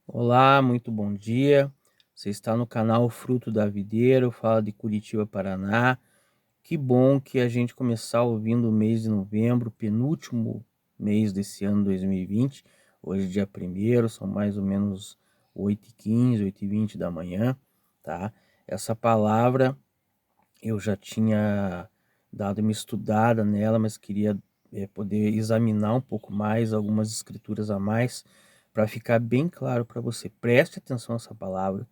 Olá, muito bom dia. Você está no canal Fruto da Videira, fala de Curitiba, Paraná. Que bom que a gente começar ouvindo o mês de novembro, penúltimo mês desse ano 2020. Hoje é dia 1º, são mais ou menos 8h15, 8h20 da manhã, tá? Essa palavra eu já tinha dado uma estudada nela, mas queria poder examinar um pouco mais, algumas escrituras a mais, para ficar bem claro para você. Preste atenção nessa palavra,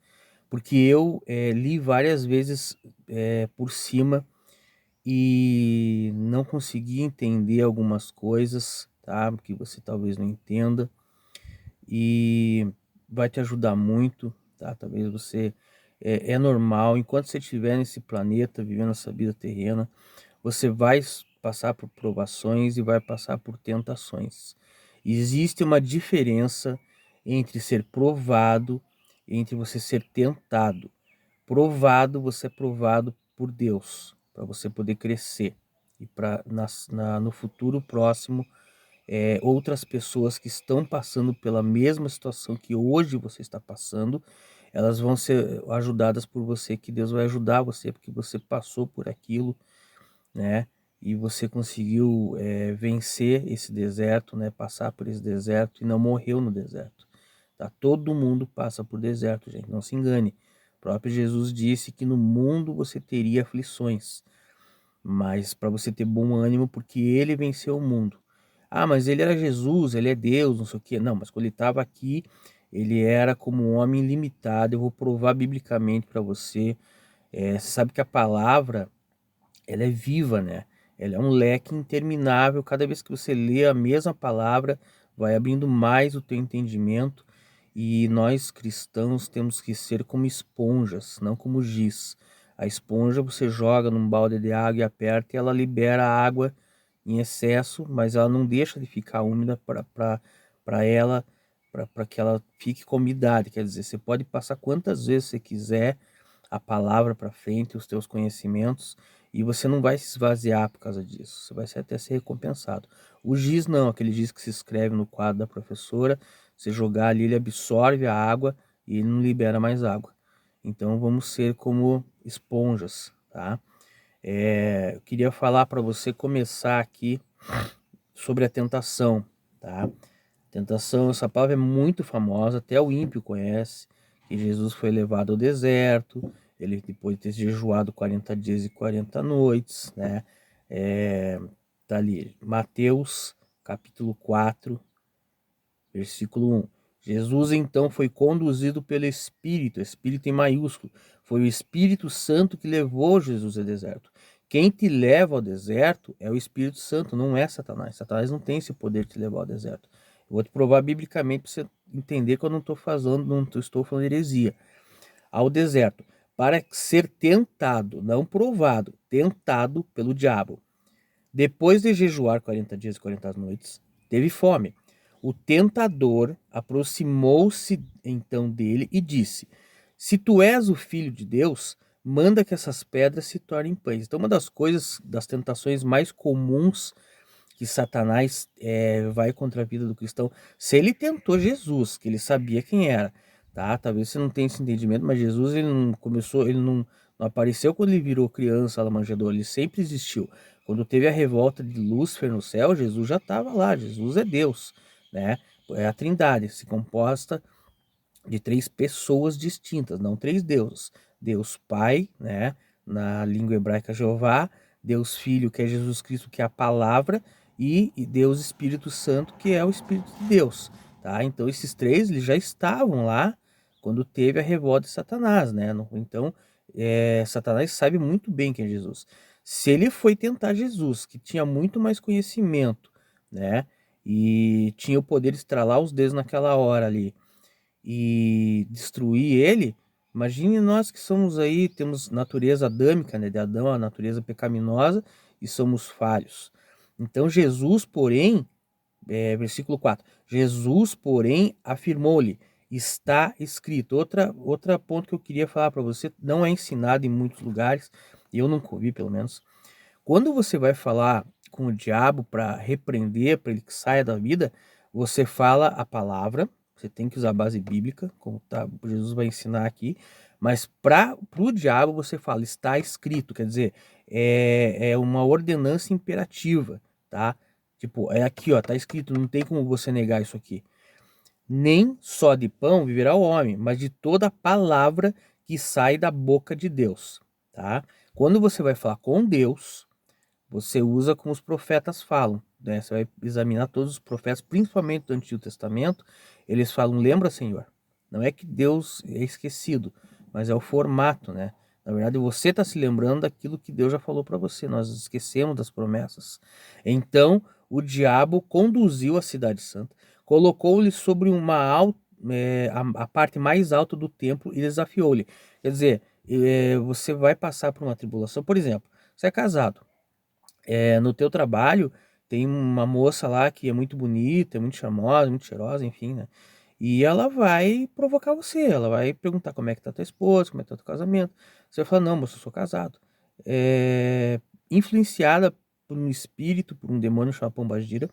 porque eu li várias vezes por cima e não consegui entender algumas coisas, tá? Que você talvez não entenda, e vai te ajudar muito, tá? Talvez você é normal, enquanto você estiver nesse planeta, vivendo essa vida terrena, você vai passar por provações e vai passar por tentações. Existe uma diferença entre ser provado e entre você ser tentado. Provado, você é provado por Deus, para você poder crescer. E para no futuro próximo, outras pessoas que estão passando pela mesma situação que hoje você está passando, elas vão ser ajudadas por você, que Deus vai ajudar você, porque você passou por aquilo, né? E você conseguiu vencer esse deserto, né? Passar por esse deserto e não morreu no deserto. Tá? Todo mundo passa por deserto, gente, não se engane. O próprio Jesus disse que no mundo você teria aflições, mas para você ter bom ânimo, porque ele venceu o mundo. Ah, mas ele era Jesus, ele é Deus, não sei o quê. Não, mas quando ele estava aqui, ele era como um homem limitado. Eu vou provar biblicamente para você. Você sabe que a palavra, ela é viva, né? Ela é um leque interminável. Cada vez que você lê a mesma palavra, vai abrindo mais o teu entendimento. E nós cristãos temos que ser como esponjas, não como giz. A esponja você joga num balde de água e aperta e ela libera a água em excesso, mas ela não deixa de ficar úmida para ela, para que ela fique com umidade. Quer dizer, você pode passar quantas vezes você quiser a palavra para frente, os teus conhecimentos, e você não vai se esvaziar por causa disso. Você vai até ser recompensado. O giz não, aquele giz que se escreve no quadro da professora, você jogar ali, ele absorve a água e ele não libera mais água. Então vamos ser como esponjas, tá? Eu queria falar para você começar aqui sobre a tentação, tá? Tentação, essa palavra é muito famosa, até o ímpio conhece, que Jesus foi levado ao deserto, ele depois de ter jejuado 40 dias e 40 noites, né? Tá ali, Mateus capítulo 4, versículo 1. Jesus então foi conduzido pelo Espírito, Espírito em maiúsculo. Foi o Espírito Santo que levou Jesus ao deserto. Quem te leva ao deserto é o Espírito Santo, não é Satanás. Satanás não tem esse poder de te levar ao deserto. Eu vou te provar biblicamente para você entender que eu não estou falando heresia. Ao deserto, para ser tentado, não provado, tentado pelo diabo. Depois de jejuar 40 dias e 40 noites, teve fome. O tentador aproximou-se então dele e disse: Se tu és o filho de Deus, manda que essas pedras se tornem pães. Então, uma das coisas, das tentações mais comuns que Satanás vai contra a vida do cristão, se ele tentou Jesus, que ele sabia quem era, tá? Talvez você não tenha esse entendimento, mas Jesus ele não começou, ele não apareceu quando ele virou criança lá na manjedoura, ele sempre existiu. Quando teve a revolta de Lúcifer no céu, Jesus já estava lá. Jesus é Deus, né? É a Trindade, se composta de três pessoas distintas, não três deuses. Deus Pai, né? Na língua hebraica Jeová, Deus Filho, que é Jesus Cristo, que é a palavra, e Deus Espírito Santo, que é o Espírito de Deus, tá? Então esses três eles já estavam lá quando teve a revolta de Satanás, né? Então Satanás sabe muito bem quem é Jesus. Se ele foi tentar Jesus, que tinha muito mais conhecimento, né? E tinha o poder de estralar os dedos naquela hora ali e destruir ele, imagine nós que somos aí, temos natureza adâmica, né, de Adão, a natureza pecaminosa, e somos falhos. Então Jesus, porém, versículo 4, Jesus, porém, afirmou-lhe, está escrito. Outra ponto que eu queria falar para você, não é ensinado em muitos lugares, e eu nunca ouvi pelo menos. Quando você vai falar com o diabo para repreender, para ele que saia da vida, você fala a palavra, você tem que usar a base bíblica, como Jesus vai ensinar aqui, mas para o diabo você fala, está escrito, quer dizer, é uma ordenança imperativa, tá? Tipo, é aqui, ó, tá escrito, não tem como você negar isso aqui. Nem só de pão viverá o homem, mas de toda palavra que sai da boca de Deus, tá? Quando você vai falar com Deus, você usa como os profetas falam, né? Você vai examinar todos os profetas, principalmente do Antigo Testamento, eles falam, lembra, Senhor? Não é que Deus é esquecido, mas é o formato, né? Na verdade, você está se lembrando daquilo que Deus já falou para você, nós esquecemos das promessas. Então, o diabo conduziu a cidade santa, colocou-lhe sobre a parte mais alta do templo e desafiou-lhe. Quer dizer, você vai passar por uma tribulação, por exemplo, você é casado, no teu trabalho tem uma moça lá que é muito bonita, é muito charmosa, muito cheirosa, enfim, né? E ela vai provocar você, ela vai perguntar como é que tá tua esposa, como é que tá teu casamento. Você vai falar, não, moça, eu sou casado. Influenciada por um espírito, por um demônio chamado Pombagira,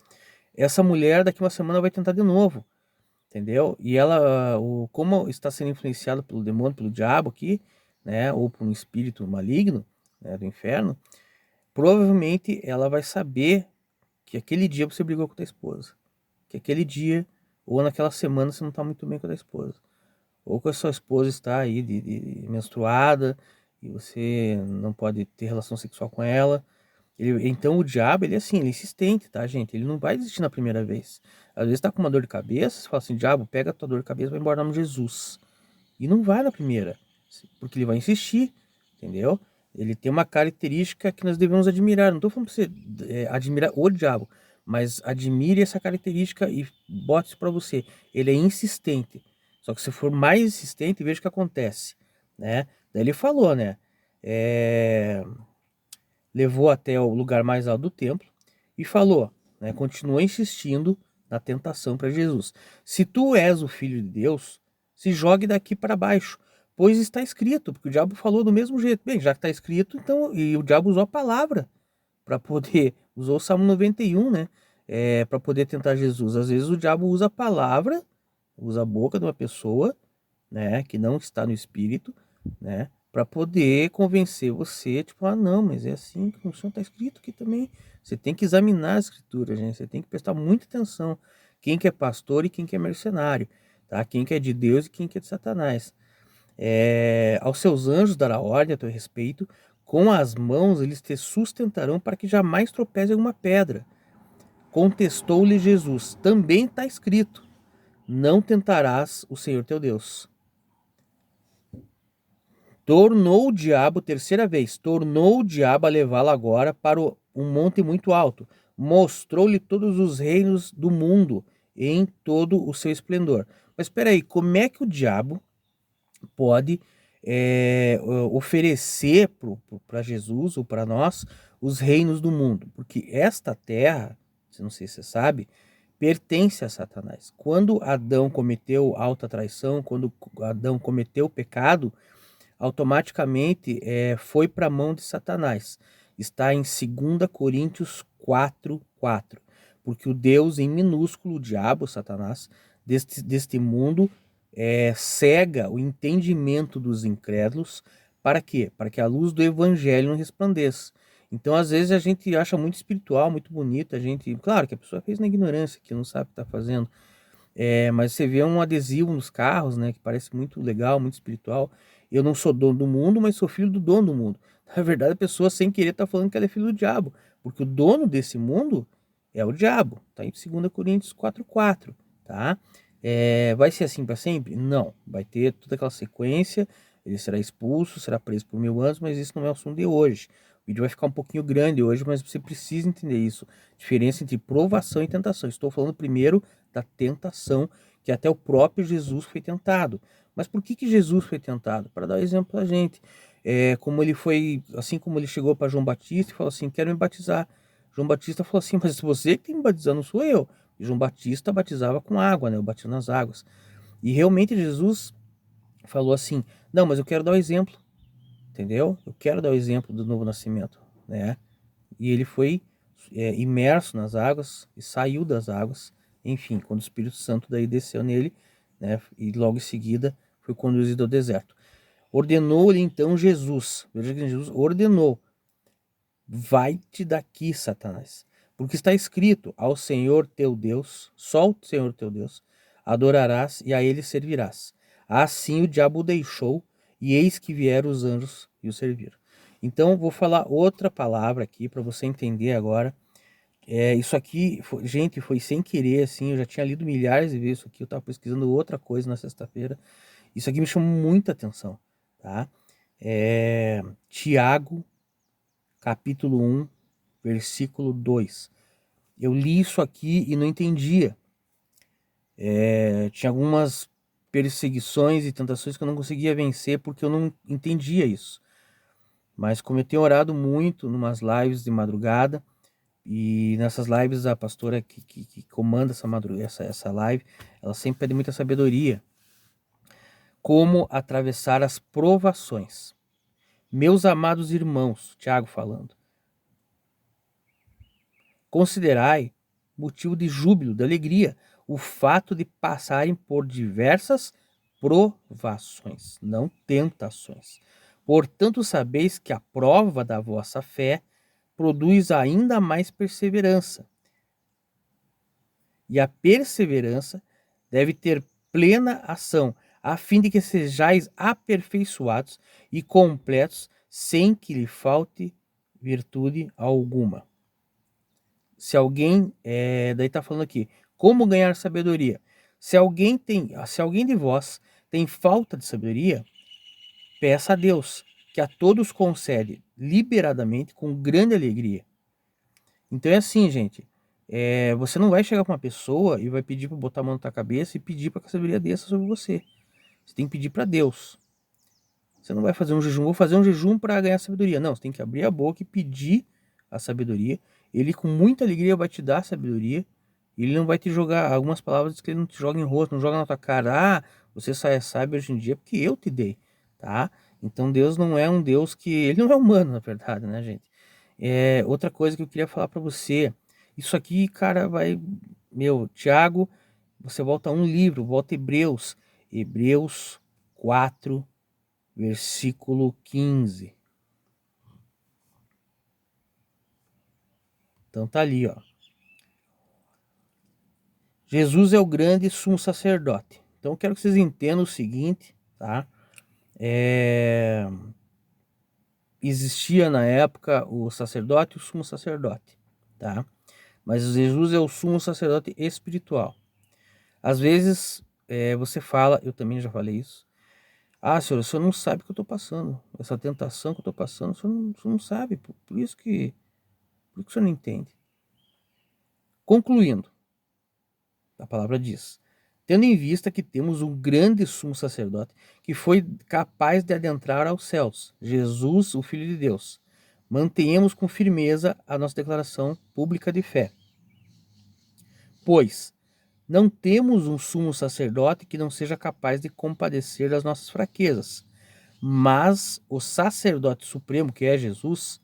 essa mulher daqui uma semana vai tentar de novo, entendeu? E ela, como está sendo influenciada pelo demônio, pelo diabo aqui, né? Ou por um espírito maligno, né, do inferno, provavelmente ela vai saber que aquele dia você brigou com a tua esposa, que aquele dia ou naquela semana você não está muito bem com a tua esposa, ou que a sua esposa está aí de menstruada e você não pode ter relação sexual com ela. Então o diabo, ele é assim, ele é insistente, tá, gente? Ele não vai desistir na primeira vez. Às vezes tá com uma dor de cabeça, você fala assim, diabo, pega a tua dor de cabeça e vai embora no nome de Jesus. E não vai na primeira, porque ele vai insistir, entendeu? Ele tem uma característica que nós devemos admirar. Não estou falando para você admirar o diabo, mas admire essa característica e bote isso para você. Ele é insistente. Só que se for mais insistente, veja o que acontece, né? Daí ele falou, né? Levou até o lugar mais alto do templo e falou, né? Continuou insistindo na tentação para Jesus. Se tu és o filho de Deus, se jogue daqui para baixo, pois está escrito, porque o diabo falou do mesmo jeito. Bem, já que está escrito, então, e o diabo usou a palavra para poder, usou o Salmo 91, né? Para poder tentar Jesus. Às vezes o diabo usa a palavra, usa a boca de uma pessoa, né, que não está no espírito, né, para poder convencer você, tipo, ah, não, mas é assim que funciona, está escrito aqui também. Você tem que examinar a escritura, gente, você tem que prestar muita atenção quem que é pastor e quem que é mercenário, tá? Quem que é de Deus e quem que é de Satanás. Aos seus anjos dará ordem a teu respeito, com as mãos eles te sustentarão para que jamais tropeze alguma pedra. Contestou-lhe Jesus, também está escrito, não tentarás o Senhor teu Deus. Tornou o diabo, terceira vez, tornou o diabo a levá-la agora para um monte muito alto. Mostrou-lhe todos os reinos do mundo em todo o seu esplendor. Mas espera aí, como é que o diabo pode oferecer para Jesus ou para nós os reinos do mundo? Porque esta terra, não sei se você sabe, pertence a Satanás. Quando Adão cometeu alta traição, quando Adão cometeu o pecado, automaticamente foi para a mão de Satanás. Está em 2 Coríntios 4:4. Porque o Deus em minúsculo, o diabo, Satanás, deste mundo, cega o entendimento dos incrédulos. Para quê? Para que a luz do evangelho não resplandeça. Então, às vezes, a gente acha muito espiritual, muito bonito. Claro que a pessoa fez na ignorância, que não sabe o que está fazendo. Mas você vê um adesivo nos carros, né, que parece muito legal, muito espiritual. Eu não sou dono do mundo, mas sou filho do dono do mundo. Na verdade, a pessoa sem querer está falando que ela é filho do diabo, porque o dono desse mundo é o diabo. Tá em 2 Coríntios 4:4, tá? Vai ser assim para sempre? Não. Vai ter toda aquela sequência, ele será expulso, será preso por 1000 anos, mas isso não é o assunto de hoje. O vídeo vai ficar um pouquinho grande hoje, mas você precisa entender isso. Diferença entre provação e tentação. Estou falando primeiro da tentação, que até o próprio Jesus foi tentado. Mas por que Jesus foi tentado? Para dar exemplo a gente. Como ele foi, assim como ele chegou para João Batista e falou assim, quero me batizar. João Batista falou assim, mas você que tem me batizado, não sou eu. E João Batista batizava com água, né? Eu batizo nas águas. E realmente Jesus falou assim, não, mas eu quero dar o exemplo, entendeu? Eu quero dar o exemplo do novo nascimento, né? E ele foi imerso nas águas e saiu das águas, enfim, quando o Espírito Santo daí desceu nele, né, e logo em seguida foi conduzido ao deserto. Ordenou-lhe então Jesus, veja que Jesus ordenou: vai-te daqui, Satanás, porque está escrito: ao Senhor teu Deus, só o Senhor teu Deus, adorarás e a ele servirás. Assim o diabo o deixou, e eis que vieram os anjos e o serviram. Então, vou falar outra palavra aqui para você entender agora. Isso aqui, gente, foi sem querer, assim, eu já tinha lido milhares de vezes isso aqui, eu estava pesquisando outra coisa na sexta-feira. Isso aqui me chamou muita atenção, tá? Tiago, capítulo 1, versículo 2. Eu li isso aqui e não entendia. Tinha algumas perseguições e tentações que eu não conseguia vencer porque eu não entendia isso. Mas como eu tenho orado muito numas lives de madrugada, e nessas lives a pastora que comanda essa live, ela sempre pede muita sabedoria. Como atravessar as provações. Meus amados irmãos, Tiago falando, considerai motivo de júbilo, de alegria, o fato de passarem por diversas provações, não tentações. Portanto, sabeis que a prova da vossa fé produz ainda mais perseverança. E a perseverança deve ter plena ação, a fim de que sejais aperfeiçoados e completos, sem que lhe falte virtude alguma. Se alguém, daí está falando aqui, como ganhar sabedoria? Se alguém de vós tem falta de sabedoria, peça a Deus, que a todos concede liberadamente, com grande alegria. Então é assim, gente. Você não vai chegar para uma pessoa e vai pedir para botar a mão na tua cabeça e pedir para que a sabedoria desça sobre você. Você tem que pedir para Deus. Você não vai fazer um jejum, vou fazer um jejum para ganhar sabedoria. Não, você tem que abrir a boca e pedir a sabedoria. Ele com muita alegria vai te dar a sabedoria. Ele não vai te jogar algumas palavras que ele não te joga em rosto, não joga na tua cara. Ah, você só é sábio hoje em dia porque eu te dei, tá? Então Deus não é um Deus que... Ele não é humano, na verdade, né, gente? Outra coisa que eu queria falar para você. Isso aqui, cara, vai... Tiago, você volta a um livro, volta a Hebreus. Hebreus 4, versículo 15. Então tá ali, ó. Jesus é o grande sumo sacerdote. Então eu quero que vocês entendam o seguinte, tá? Existia na época o sacerdote e o sumo sacerdote, tá? Mas Jesus é o sumo sacerdote espiritual. Às vezes você fala, eu também já falei isso. Ah, senhor, o senhor não sabe o que eu estou passando. Essa tentação que eu estou passando, o senhor não sabe. Por isso que o senhor não entende. Concluindo, a palavra diz: tendo em vista que temos um grande sumo sacerdote que foi capaz de adentrar aos céus, Jesus, o Filho de Deus, mantenhamos com firmeza a nossa declaração pública de fé. Pois não temos um sumo sacerdote que não seja capaz de compadecer das nossas fraquezas, mas o sacerdote supremo, que é Jesus,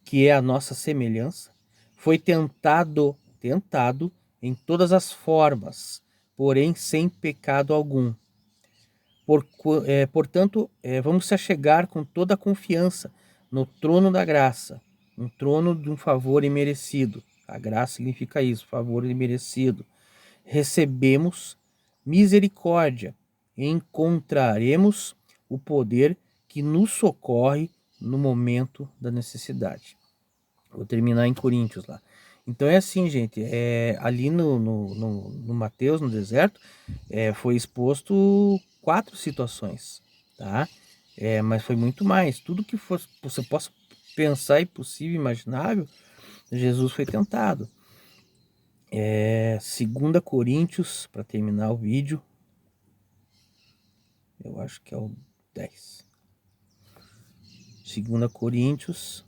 que é a nossa semelhança, foi tentado em todas as formas, porém sem pecado algum. Portanto, vamos se achegar com toda a confiança no trono da graça, um trono de um favor imerecido. A graça significa isso, favor imerecido. Recebemos misericórdia e encontraremos o poder que nos socorre no momento da necessidade. Vou terminar em Coríntios lá. Então é assim, gente, ali no Mateus, no deserto, foi exposto 4 situações, tá? Mas foi muito mais. Tudo que você possa pensar e possível, imaginável, Jesus foi tentado. 2 Coríntios, para terminar o vídeo, eu acho que é o 10. 2 Coríntios...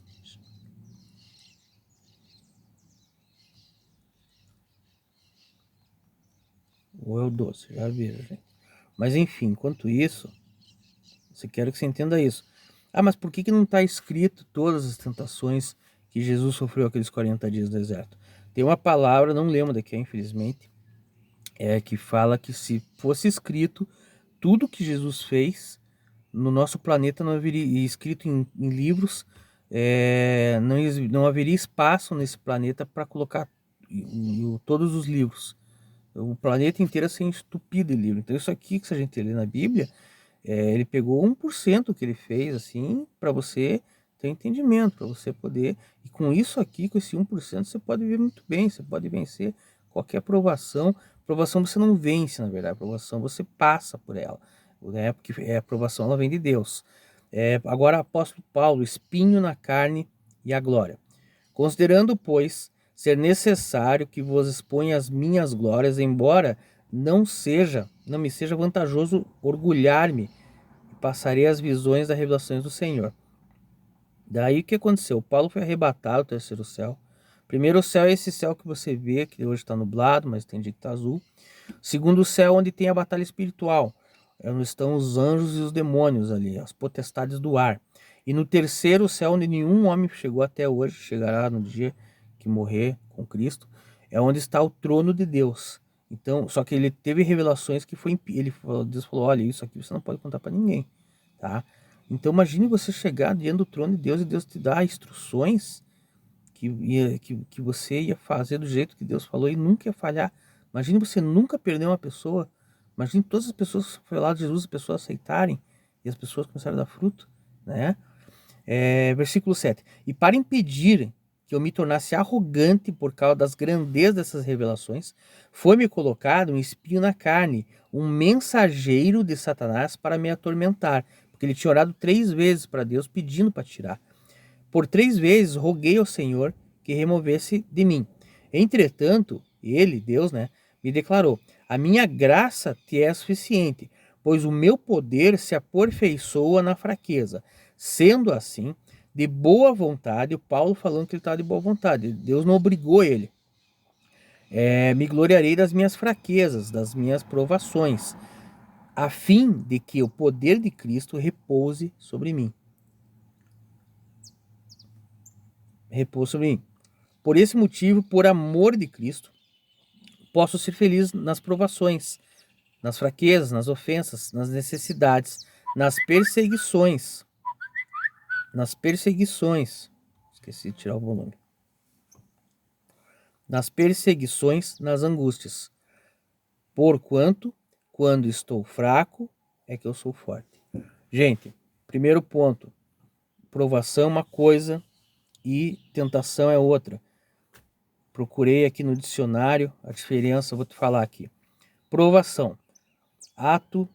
ou é o 12, já vejo, gente. Mas enfim, enquanto isso, eu quero que você entenda isso. Ah, mas por que não está escrito todas as tentações que Jesus sofreu aqueles 40 dias no deserto? Tem uma palavra, não lembro daqui, infelizmente, que fala que se fosse escrito tudo que Jesus fez no nosso planeta, não haveria escrito em livros, não haveria espaço nesse planeta para colocar todos os livros. O planeta inteiro ia ser entupido de livro. Então isso aqui que a gente lê na Bíblia, ele pegou 1% que ele fez, assim, para você ter entendimento, para você poder... E com isso aqui, com esse 1%, você pode viver muito bem, você pode vencer qualquer provação. Provação você não vence, na verdade. Provação você passa por ela, né? Porque a provação ela vem de Deus. Agora, apóstolo Paulo, espinho na carne e a glória. Considerando, pois, ser necessário que vos exponha as minhas glórias, embora não me seja vantajoso orgulhar-me, e passarei as visões das revelações do Senhor. Daí o que aconteceu? Paulo foi arrebatado ao terceiro céu. Primeiro céu é esse céu que você vê, que hoje está nublado, mas tem dia que está azul. Segundo céu, onde tem a batalha espiritual, onde estão os anjos e os demônios ali, as potestades do ar. E no terceiro céu, onde nenhum homem chegou até hoje, chegará no dia que morrer com Cristo, é onde está o trono de Deus. Então, só que ele teve revelações que Deus falou, olha, isso aqui você não pode contar para ninguém, tá? Então imagine você chegar diante do trono de Deus e Deus te dá instruções que você ia fazer do jeito que Deus falou e nunca ia falhar. Imagine você nunca perder uma pessoa. Imagine todas as pessoas que falaram de Jesus, as pessoas aceitarem e as pessoas começaram a dar fruto, né? Versículo 7. E para impedir que eu me tornasse arrogante por causa das grandezas dessas revelações, foi-me colocado um espinho na carne, um mensageiro de Satanás para me atormentar, porque ele tinha orado 3 vezes para Deus pedindo para tirar. Por 3 vezes roguei ao Senhor que removesse de mim. Entretanto, ele, Deus, né, me declarou: a minha graça te é suficiente, pois o meu poder se aperfeiçoa na fraqueza. Sendo assim, de boa vontade, o Paulo falando que ele estava de boa vontade, Deus não obrigou ele. Me gloriarei das minhas fraquezas, das minhas provações, a fim de que o poder de Cristo repouse sobre mim. Repouse sobre mim. Por esse motivo, por amor de Cristo, posso ser feliz nas provações, nas fraquezas, nas ofensas, nas necessidades, nas perseguições. Esqueci de tirar o volume. Nas perseguições, nas angústias. Porquanto, quando estou fraco, é que eu sou forte. Gente, primeiro ponto. Provação é uma coisa e tentação é outra. Procurei aqui no dicionário a diferença, vou te falar aqui. Provação, ato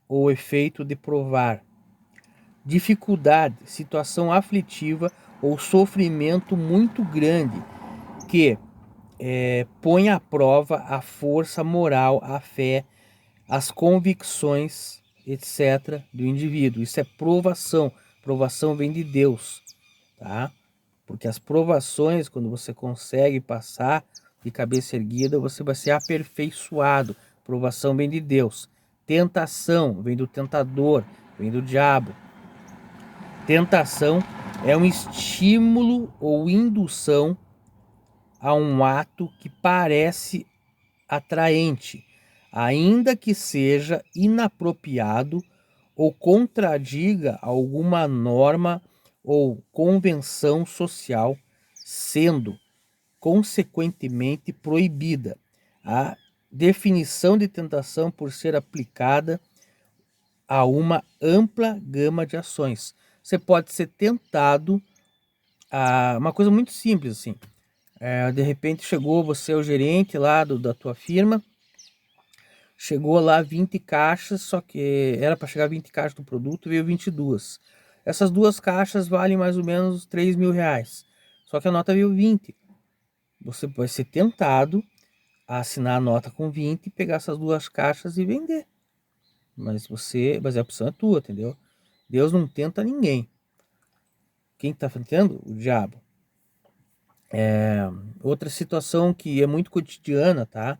ou efeito de provar. Dificuldade, situação aflitiva ou sofrimento muito grande que põe à prova a força moral, a fé, as convicções, etc. do indivíduo. Isso é provação. Provação vem de Deus, tá? Porque as provações, quando você consegue passar de cabeça erguida, você vai ser aperfeiçoado. Provação vem de Deus. Tentação vem do tentador, vem do diabo. Tentação é um estímulo ou indução a um ato que parece atraente, ainda que seja inapropriado ou contradiga alguma norma ou convenção social, sendo consequentemente proibida. A definição de tentação por ser aplicada a uma ampla gama de ações. Você pode ser tentado a uma coisa muito simples assim. De repente chegou você, o gerente lá da tua firma, chegou lá 20 caixas, só que era para chegar 20 caixas do produto, veio 22. Essas 2 caixas valem mais ou menos 3 mil reais, só que a nota veio 20. Você vai ser tentado a assinar a nota com 20, pegar essas 2 caixas e vender. Mas a opção é tua, entendeu? Deus não tenta ninguém. Quem está tentando? O diabo. Outra situação que é muito cotidiana, tá?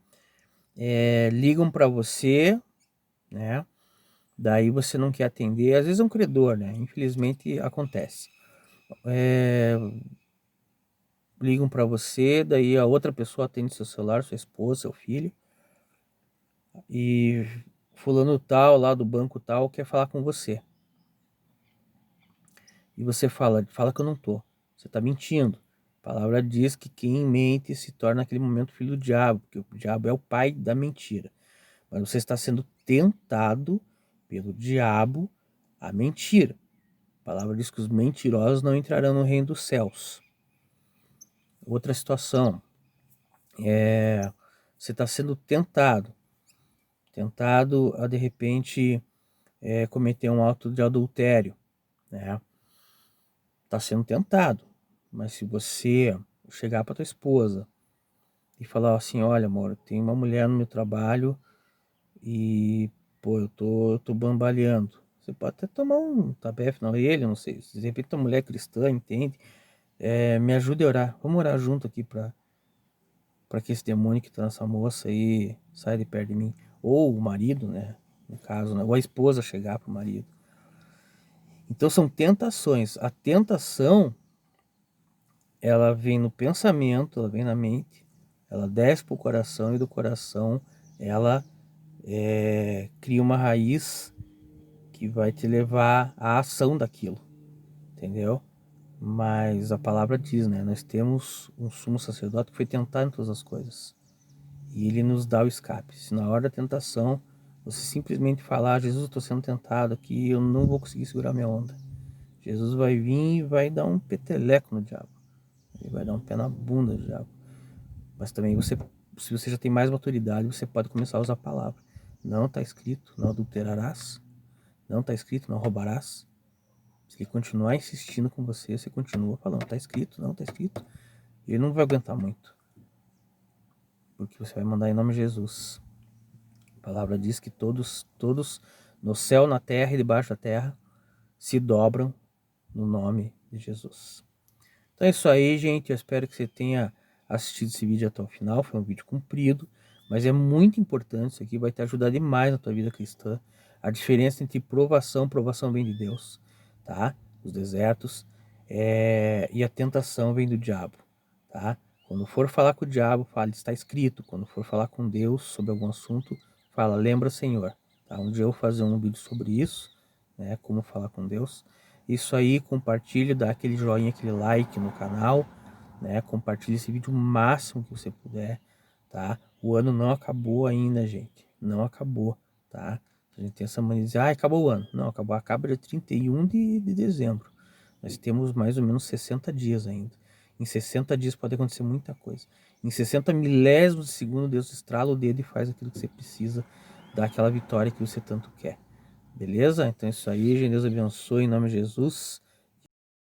Ligam para você, né? Daí você não quer atender, às vezes é um credor, né? Infelizmente acontece. Ligam para você, daí a outra pessoa atende seu celular, sua esposa, seu filho. e fulano tal, lá do banco tal, quer falar com você. E você fala que eu não tô. Você tá mentindo. A palavra diz que quem mente se torna naquele momento filho do diabo, porque o diabo é o pai da mentira. Mas você está sendo tentado pelo diabo a mentir. A palavra diz que os mentirosos não entrarão no reino dos céus. Outra situação é você está sendo tentado a de repente cometer um ato de adultério, né? Está sendo tentado, mas se você chegar para tua esposa e falar assim, olha amor, tem uma mulher no meu trabalho e pô, eu tô bambalhando. Você pode até tomar um tabef na orelha, não sei. Se de repente tua mulher é cristã, entende? Me ajude a orar. Vamos orar junto aqui para que esse demônio que tá nessa moça aí saia de perto de mim. Ou o marido, né? No caso, né? Ou a esposa chegar pro marido. Então são tentações. A tentação, ela vem no pensamento, ela vem na mente, ela desce pro coração e do coração ela cria uma raiz que vai te levar à ação daquilo, entendeu? Mas a palavra diz, né? Nós temos um sumo sacerdote que foi tentado em todas as coisas. E ele nos dá o escape. Se na hora da tentação você simplesmente falar, Jesus, eu estou sendo tentado aqui, eu não vou conseguir segurar minha onda. Jesus vai vir e vai dar um peteleco no diabo. Ele vai dar um pé na bunda do diabo. Mas também se você já tem mais maturidade, você pode começar a usar a palavra. Não está escrito, não adulterarás. Não está escrito, não roubarás. Se ele continuar insistindo com você, você continua falando, está escrito, não está escrito. Ele não vai aguentar muito. Porque você vai mandar em nome de Jesus. A palavra diz que todos no céu, na terra e debaixo da terra se dobram no nome de Jesus. Então é isso aí, gente. Eu espero que você tenha assistido esse vídeo até o final. Foi um vídeo comprido, mas é muito importante. Isso aqui vai te ajudar demais na tua vida cristã. A diferença entre provação vem de Deus, tá? Os desertos e a tentação vem do diabo, tá? Quando for falar com o diabo, fale, está escrito. Quando for falar com Deus sobre algum assunto, fala, lembra, Senhor. Tá? Um dia eu vou fazer um vídeo sobre isso, né? Como falar com Deus. Isso aí, compartilha, dá aquele joinha, aquele like no canal, né? Compartilha esse vídeo o máximo que você puder, tá? O ano não acabou ainda, gente. Não acabou, tá? A gente tem essa mania de dizer, acabou o ano. Não, acaba dia 31 de dezembro. Nós temos mais ou menos 60 dias ainda. Em 60 dias pode acontecer muita coisa. Em 60 milésimos de segundo, Deus estrala o dedo e faz aquilo que você precisa, dar aquela vitória que você tanto quer. Beleza? Então é isso aí, gente. Deus abençoe em nome de Jesus.